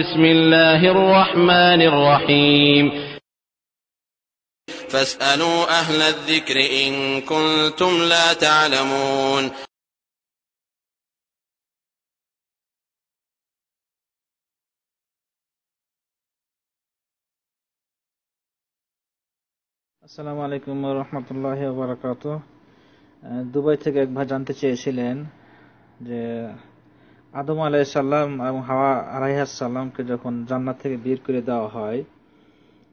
بسم الله الرحمن الرحيم فاسألوا أهل الذكر إن كنتم لا تعلمون আসসালামু আলাইকুম ওয়া রাহমাতুল্লাহি ওয়া বারাকাতুহু। দুবাই থেকে এক ভাই জানতে চেয়েছিলেন যে আদম আলাইহিস সালাম এবং হাওয়া আলাইহিস সালামকে যখন জান্নাত থেকে বের করে দেওয়া হয়,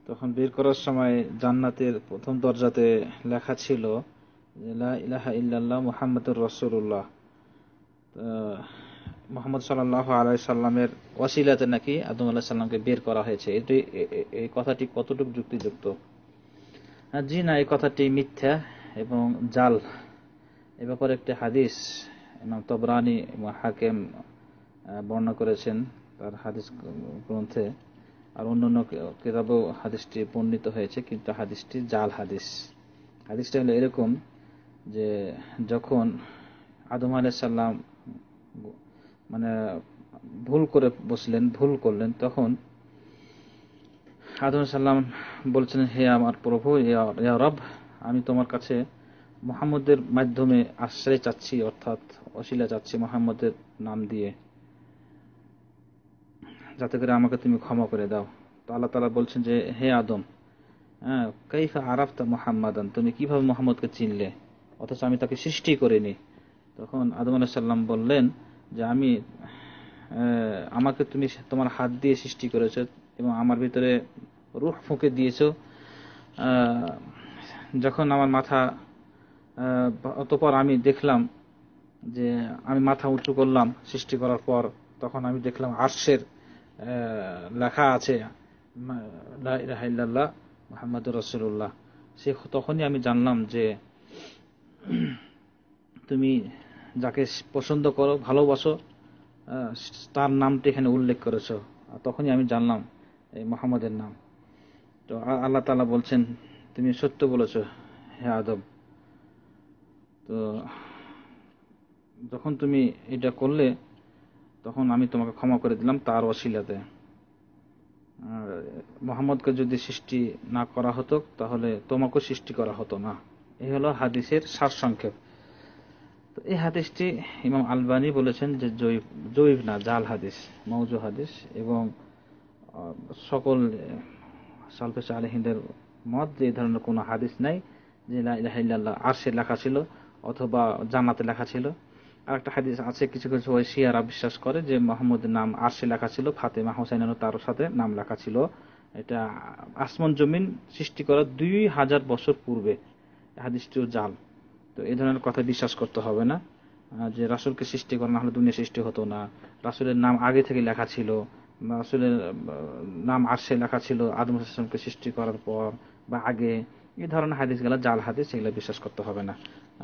তখন বের করার সময় জান্নাতের প্রথম দরজাতে লেখা ছিল যে লা ইলাহা ইল্লাল্লাহ মুহাম্মাদুর রাসূলুল্লাহ। মুহাম্মদ সাল্লাল্লাহু আলাইহি সাল্লামের ওয়াসিলাতে নাকি আদম আলাইহিস সালামকে বের করা হয়েছে। এই কথাটি কতটুকু যুক্তিযুক্ত? জি না, এই কথাটি মিথ্যা এবং জাল। এ ব্যাপারে একটি হাদিস ইমাম তবরানী এবং হাকিম বর্ণনা করেছেন তার হাদিস গ্রন্থে, আর অন্যান্য কিতাবেও হাদিসটি বর্ণিত হয়েছে, কিন্তু হাদিসটি জাল হাদিস। হাদিসটা হলো এরকম যে যখন আদম আলাইহিস সালাম ভুল করলেন, তখন আদম সাল্লাম বলছেন, হে আমার প্রভু, ইয়া রব, আমি তোমার কাছে মুহাম্মদের মাধ্যমে আশ্রয় চাচ্ছি, অর্থাৎ ওসিলা চাচ্ছি মুহাম্মদের নাম দিয়ে, যাতে করে আমাকে তুমি ক্ষমা করে দাও। তো আল্লাহ তাআলা বলছেন যে হে আদম, কাইফা আরাফতা মুহাম্মাদান, তুমি কিভাবে মুহাম্মদকে চিনলে, অথচ আমি তাকে সৃষ্টি করিনি। তখন আদম আলাইহিস সালাম বললেন যে আমাকে তুমি তোমার হাত দিয়ে সৃষ্টি করেছো এবং আমার ভিতরে রূহ ফুঁকে দিয়েছো। যখন আমার মাথা অতঃপর আমি দেখলাম যে আমি মাথা উঁচু করলাম সৃষ্টি করার পর, তখন আমি দেখলাম আরশের লেখা আছে লা ইলাহা ইল্লাল্লাহ মুহাম্মাদুর রাসূলুল্লাহ। তখনই আমি জানলাম যে তুমি যাকে পছন্দ করো, ভালোবাসো, তার নামটি এখানে উল্লেখ করেছো। তখনই আমি জানলাম এই মুহাম্মদের নাম। তো আল্লাহ তাআলা বলছেন, তুমি সত্য বলেছো হে আদম। তো যখন তুমি এটা করলে, তখন আমি তোমাকে ক্ষমা করে দিলাম তার ওসিলাতে। মুহাম্মদকে যদি সৃষ্টি না করা হতো, তাহলে তোমাকেও সৃষ্টি করা হতো না। এই হলো হাদিসের সারসংক্ষেপ। তো এই হাদিসটি ইমাম আলবানী বলেছেন যে জয়ীফ না, জাল হাদিস, মওজু হাদিস, এবং সকল সালফে সালেহিনদের মত যে এই ধরনের কোনো হাদিস নাই যে লা ইলাহা ইল্লাল্লাহ আরশে লেখা ছিল অথবা জান্নাতে লেখা ছিল। আর একটা হাদিস আছে, কিছু কিছু ওই শিয়ারা বিশ্বাস করে যে মুহাম্মদের নাম আরশে লেখা ছিল, ফাতেমা হোসেনেরও তার সাথে নাম লেখা ছিল। এটা আসমান জমিন সৃষ্টি করার 2000 বছর পূর্বে। হাদিসটিও জাল। তো এই ধরনের কথা বিশ্বাস করতে হবে না যে রাসূলকে সৃষ্টি করা না হলে দুনিয়া সৃষ্টি হতো না, রাসূলের নাম আগে থেকে লেখা ছিল, রাসূলের নাম আরশে লেখা ছিল আদম আলাইহিস সালামকে সৃষ্টি করার পর বা আগে। এই ধরনের হাদিসগুলো জাল হাদিস, এগুলো বিশ্বাস করতে হবে না।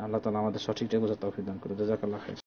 আল্লাহ তাআলা আমাদের সঠিকটা বোঝার তৌফিক দান করুন। জাযাকাল্লাহু খাইর।